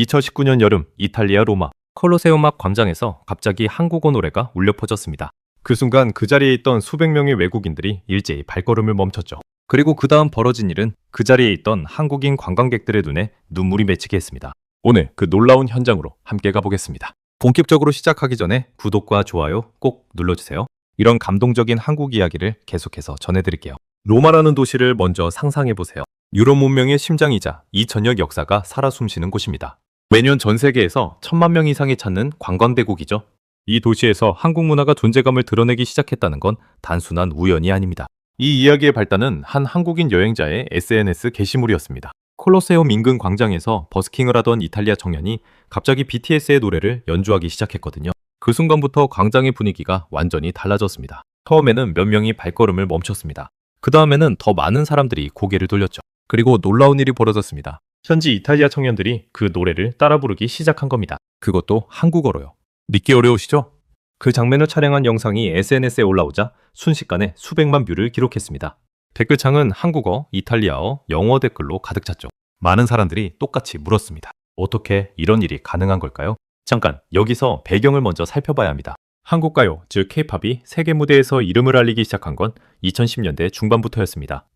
2019년 여름 이탈리아 로마 콜로세움 앞 광장에서 갑자기 한국어 노래가 울려 퍼졌습니다. 그 순간 그 자리에 있던 수백 명의 외국인들이 일제히 발걸음을 멈췄죠. 그리고 그 다음 벌어진 일은 그 자리에 있던 한국인 관광객들의 눈에 눈물이 맺히게 했습니다. 오늘 그 놀라운 현장으로 함께 가보겠습니다. 본격적으로 시작하기 전에 구독과 좋아요 꼭 눌러주세요. 이런 감동적인 한국 이야기를 계속해서 전해드릴게요. 로마라는 도시를 먼저 상상해보세요. 유럽 문명의 심장이자 2000여 역사가 살아 숨쉬는 곳입니다. 매년 전 세계에서 1000만 명 이상이 찾는 관광대국이죠. 이 도시에서 한국 문화가 존재감을 드러내기 시작했다는 건 단순한 우연이 아닙니다. 이 이야기의 발단은 한 한국인 여행자의 SNS 게시물이었습니다. 콜로세움 인근 광장에서 버스킹을 하던 이탈리아 청년이 갑자기 BTS의 노래를 연주하기 시작했거든요. 그 순간부터 광장의 분위기가 완전히 달라졌습니다. 처음에는 몇 명이 발걸음을 멈췄습니다. 그 다음에는 더 많은 사람들이 고개를 돌렸죠. 그리고 놀라운 일이 벌어졌습니다. 현지 이탈리아 청년들이 그 노래를 따라 부르기 시작한 겁니다. 그것도 한국어로요. 믿기 어려우시죠? 그 장면을 촬영한 영상이 SNS에 올라오자 순식간에 수백만 뷰를 기록했습니다. 댓글창은 한국어, 이탈리아어, 영어 댓글로 가득 찼죠. 많은 사람들이 똑같이 물었습니다. 어떻게 이런 일이 가능한 걸까요? 잠깐 여기서 배경을 먼저 살펴봐야 합니다. 한국 가요, 즉 K-팝이 세계 무대에서 이름을 알리기 시작한 건 2010년대 중반부터였습니다.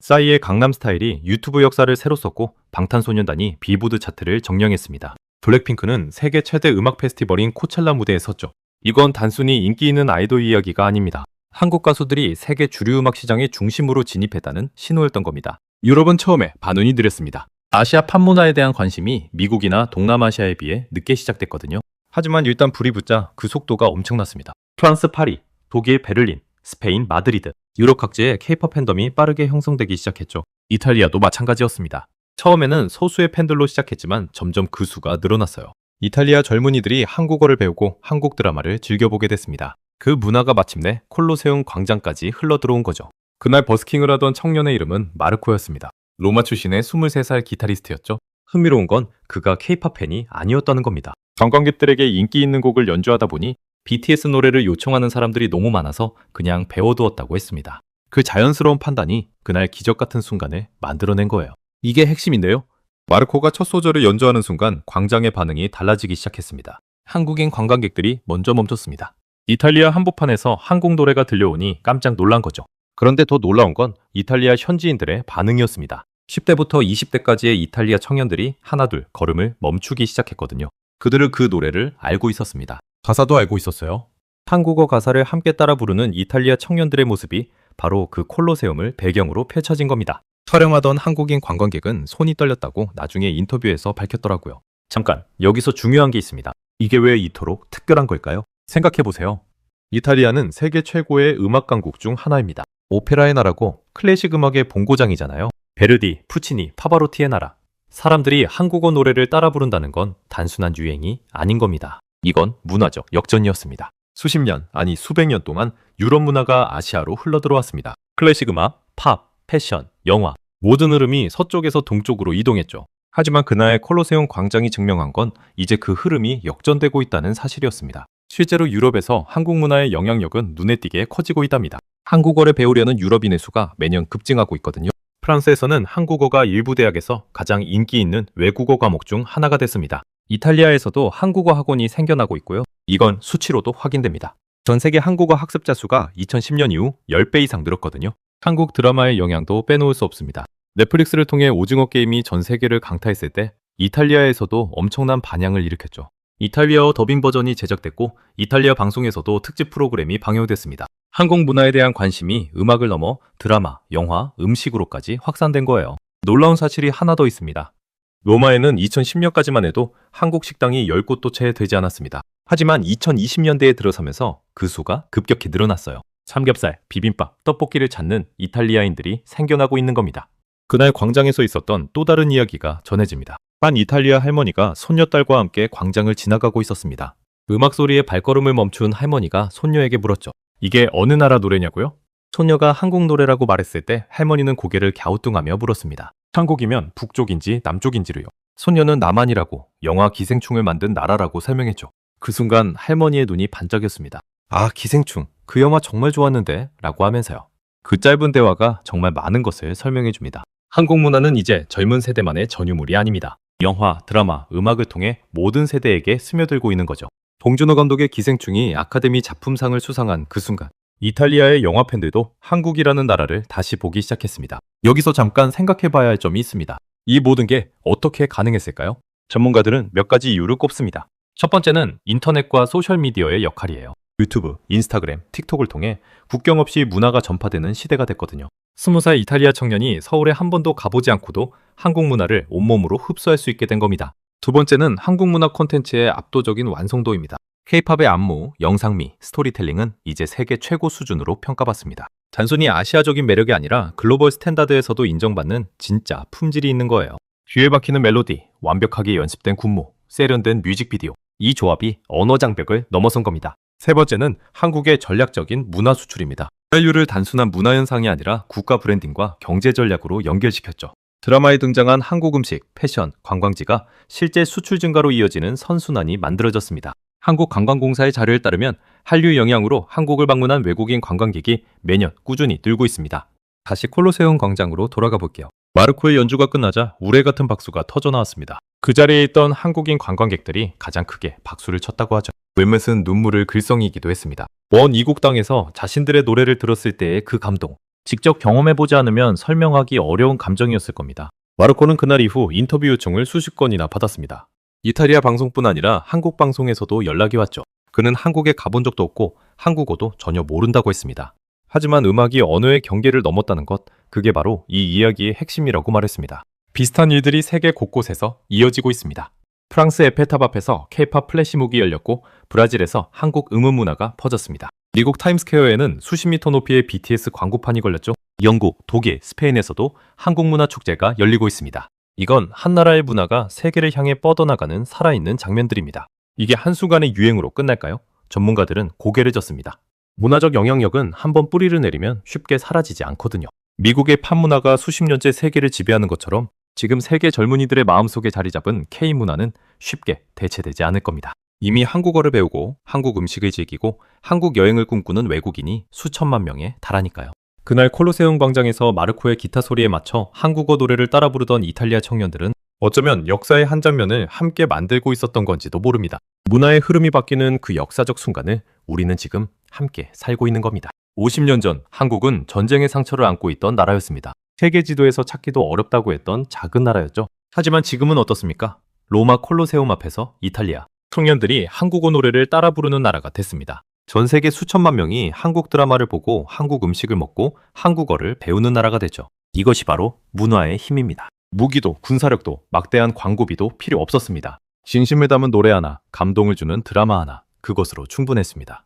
싸이의 강남스타일이 유튜브 역사를 새로 썼고 방탄소년단이 빌보드 차트를 정령했습니다. 블랙핑크는 세계 최대 음악 페스티벌인 코첼라 무대에 섰죠. 이건 단순히 인기 있는 아이돌 이야기가 아닙니다. 한국 가수들이 세계 주류 음악 시장의 중심으로 진입했다는 신호였던 겁니다. 유럽은 처음에 반응이 느렸습니다. 아시아 팝 문화에 대한 관심이 미국이나 동남아시아에 비해 늦게 시작됐거든요. 하지만 일단 불이 붙자 그 속도가 엄청났습니다. 프랑스 파리, 독일 베를린, 스페인 마드리드, 유럽 각지에 K-팝 팬덤이 빠르게 형성되기 시작했죠. 이탈리아도 마찬가지였습니다. 처음에는 소수의 팬들로 시작했지만 점점 그 수가 늘어났어요. 이탈리아 젊은이들이 한국어를 배우고 한국 드라마를 즐겨보게 됐습니다. 그 문화가 마침내 콜로세움 광장까지 흘러들어온 거죠. 그날 버스킹을 하던 청년의 이름은 마르코였습니다. 로마 출신의 23살 기타리스트였죠. 흥미로운 건 그가 K-팝 팬이 아니었다는 겁니다. 관광객들에게 인기 있는 곡을 연주하다 보니 BTS 노래를 요청하는 사람들이 너무 많아서 그냥 배워두었다고 했습니다. 그 자연스러운 판단이 그날 기적 같은 순간을 만들어낸 거예요. 이게 핵심인데요. 마르코가 첫 소절을 연주하는 순간 광장의 반응이 달라지기 시작했습니다. 한국인 관광객들이 먼저 멈췄습니다. 이탈리아 한복판에서 한국 노래가 들려오니 깜짝 놀란 거죠. 그런데 더 놀라운 건 이탈리아 현지인들의 반응이었습니다. 10대부터 20대까지의 이탈리아 청년들이 하나둘 걸음을 멈추기 시작했거든요. 그들은 그 노래를 알고 있었습니다. 가사도 알고 있었어요. 한국어 가사를 함께 따라 부르는 이탈리아 청년들의 모습이 바로 그 콜로세움을 배경으로 펼쳐진 겁니다. 촬영하던 한국인 관광객은 손이 떨렸다고 나중에 인터뷰에서 밝혔더라고요. 잠깐, 여기서 중요한 게 있습니다. 이게 왜 이토록 특별한 걸까요? 생각해보세요. 이탈리아는 세계 최고의 음악 강국 중 하나입니다. 오페라의 나라고 클래식 음악의 본고장이잖아요. 베르디, 푸치니, 파바로티의 나라. 사람들이 한국어 노래를 따라 부른다는 건 단순한 유행이 아닌 겁니다. 이건 문화적 역전이었습니다. 수십 년, 아니 수백 년 동안 유럽 문화가 아시아로 흘러들어왔습니다. 클래식 음악, 팝, 패션, 영화, 모든 흐름이 서쪽에서 동쪽으로 이동했죠. 하지만 그날 콜로세움 광장이 증명한 건 이제 그 흐름이 역전되고 있다는 사실이었습니다. 실제로 유럽에서 한국 문화의 영향력은 눈에 띄게 커지고 있답니다. 한국어를 배우려는 유럽인의 수가 매년 급증하고 있거든요. 프랑스에서는 한국어가 일부 대학에서 가장 인기 있는 외국어 과목 중 하나가 됐습니다. 이탈리아에서도 한국어 학원이 생겨나고 있고요. 이건 수치로도 확인됩니다. 전 세계 한국어 학습자 수가 2010년 이후 10배 이상 늘었거든요. 한국 드라마의 영향도 빼놓을 수 없습니다. 넷플릭스를 통해 오징어 게임이 전 세계를 강타했을 때 이탈리아에서도 엄청난 반향을 일으켰죠. 이탈리아어 더빙 버전이 제작됐고 이탈리아 방송에서도 특집 프로그램이 방영됐습니다. 한국 문화에 대한 관심이 음악을 넘어 드라마, 영화, 음식으로까지 확산된 거예요. 놀라운 사실이 하나 더 있습니다. 로마에는 2010년까지만 해도 한국 식당이 10곳도 채 되지 않았습니다. 하지만 2020년대에 들어서면서 그 수가 급격히 늘어났어요. 삼겹살, 비빔밥, 떡볶이를 찾는 이탈리아인들이 생겨나고 있는 겁니다. 그날 광장에서 있었던 또 다른 이야기가 전해집니다. 한 이탈리아 할머니가 손녀딸과 함께 광장을 지나가고 있었습니다. 음악 소리에 발걸음을 멈춘 할머니가 손녀에게 물었죠. 이게 어느 나라 노래냐고요? 손녀가 한국 노래라고 말했을 때 할머니는 고개를 갸우뚱하며 물었습니다. 한국이면 북쪽인지 남쪽인지로요. 손녀는 남한이라고 영화 기생충을 만든 나라라고 설명했죠. 그 순간 할머니의 눈이 반짝였습니다. 아, 기생충. 그 영화 정말 좋았는데 라고 하면서요. 그 짧은 대화가 정말 많은 것을 설명해 줍니다. 한국 문화는 이제 젊은 세대만의 전유물이 아닙니다. 영화, 드라마, 음악을 통해 모든 세대에게 스며들고 있는 거죠. 봉준호 감독의 기생충이 아카데미 작품상을 수상한 그 순간, 이탈리아의 영화 팬들도 한국이라는 나라를 다시 보기 시작했습니다. 여기서 잠깐 생각해봐야 할 점이 있습니다. 이 모든 게 어떻게 가능했을까요? 전문가들은 몇 가지 이유를 꼽습니다. 첫 번째는 인터넷과 소셜미디어의 역할이에요. 유튜브, 인스타그램, 틱톡을 통해 국경 없이 문화가 전파되는 시대가 됐거든요. 20살 이탈리아 청년이 서울에 한 번도 가보지 않고도 한국 문화를 온몸으로 흡수할 수 있게 된 겁니다. 두 번째는 한국 문화 콘텐츠의 압도적인 완성도입니다. K-팝의 안무, 영상미, 스토리텔링은 이제 세계 최고 수준으로 평가받습니다. 단순히 아시아적인 매력이 아니라 글로벌 스탠다드에서도 인정받는 진짜 품질이 있는 거예요. 귀에 박히는 멜로디, 완벽하게 연습된 군무, 세련된 뮤직비디오. 이 조합이 언어 장벽을 넘어선 겁니다. 세 번째는 한국의 전략적인 문화 수출입니다. 한류를 단순한 문화 현상이 아니라 국가 브랜딩과 경제 전략으로 연결시켰죠. 드라마에 등장한 한국 음식, 패션, 관광지가 실제 수출 증가로 이어지는 선순환이 만들어졌습니다. 한국관광공사의 자료에 따르면 한류 영향으로 한국을 방문한 외국인 관광객이 매년 꾸준히 늘고 있습니다. 다시 콜로세움 광장으로 돌아가 볼게요. 마르코의 연주가 끝나자 우레 같은 박수가 터져 나왔습니다. 그 자리에 있던 한국인 관광객들이 가장 크게 박수를 쳤다고 하죠. 몇몇은 눈물을 글썽이기도 했습니다. 먼 이국 땅에서 자신들의 노래를 들었을 때의 그 감동. 직접 경험해보지 않으면 설명하기 어려운 감정이었을 겁니다. 마르코는 그날 이후 인터뷰 요청을 수십 건이나 받았습니다. 이탈리아 방송뿐 아니라 한국 방송에서도 연락이 왔죠. 그는 한국에 가본 적도 없고 한국어도 전혀 모른다고 했습니다. 하지만 음악이 언어의 경계를 넘었다는 것, 그게 바로 이 이야기의 핵심이라고 말했습니다. 비슷한 일들이 세계 곳곳에서 이어지고 있습니다. 프랑스 에펠탑 앞에서 K-팝 플래시몹이 열렸고 브라질에서 한국 음악 문화가 퍼졌습니다. 미국 타임스퀘어에는 수십 미터 높이의 BTS 광고판이 걸렸죠. 영국, 독일, 스페인에서도 한국 문화 축제가 열리고 있습니다. 이건 한 나라의 문화가 세계를 향해 뻗어나가는 살아있는 장면들입니다. 이게 한순간의 유행으로 끝날까요? 전문가들은 고개를 젓습니다. 문화적 영향력은 한번 뿌리를 내리면 쉽게 사라지지 않거든요. 미국의 팝 문화가 수십 년째 세계를 지배하는 것처럼 지금 세계 젊은이들의 마음속에 자리 잡은 K-문화는 쉽게 대체되지 않을 겁니다. 이미 한국어를 배우고 한국 음식을 즐기고 한국 여행을 꿈꾸는 외국인이 수천만 명에 달하니까요. 그날 콜로세움 광장에서 마르코의 기타 소리에 맞춰 한국어 노래를 따라 부르던 이탈리아 청년들은 어쩌면 역사의 한 장면을 함께 만들고 있었던 건지도 모릅니다. 문화의 흐름이 바뀌는 그 역사적 순간을 우리는 지금 함께 살고 있는 겁니다. 50년 전 한국은 전쟁의 상처를 안고 있던 나라였습니다. 세계 지도에서 찾기도 어렵다고 했던 작은 나라였죠. 하지만 지금은 어떻습니까? 로마 콜로세움 앞에서 이탈리아 청년들이 한국어 노래를 따라 부르는 나라가 됐습니다. 전 세계 수천만 명이 한국 드라마를 보고 한국 음식을 먹고 한국어를 배우는 나라가 됐죠. 이것이 바로 문화의 힘입니다. 무기도 군사력도 막대한 광고비도 필요 없었습니다. 진심을 담은 노래 하나, 감동을 주는 드라마 하나, 그것으로 충분했습니다.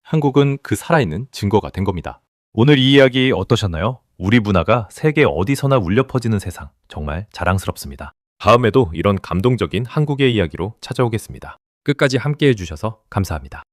한국은 그 살아있는 증거가 된 겁니다. 오늘 이 이야기 어떠셨나요? 우리 문화가 세계 어디서나 울려 퍼지는 세상, 정말 자랑스럽습니다. 다음에도 이런 감동적인 한국의 이야기로 찾아오겠습니다. 끝까지 함께 해주셔서 감사합니다.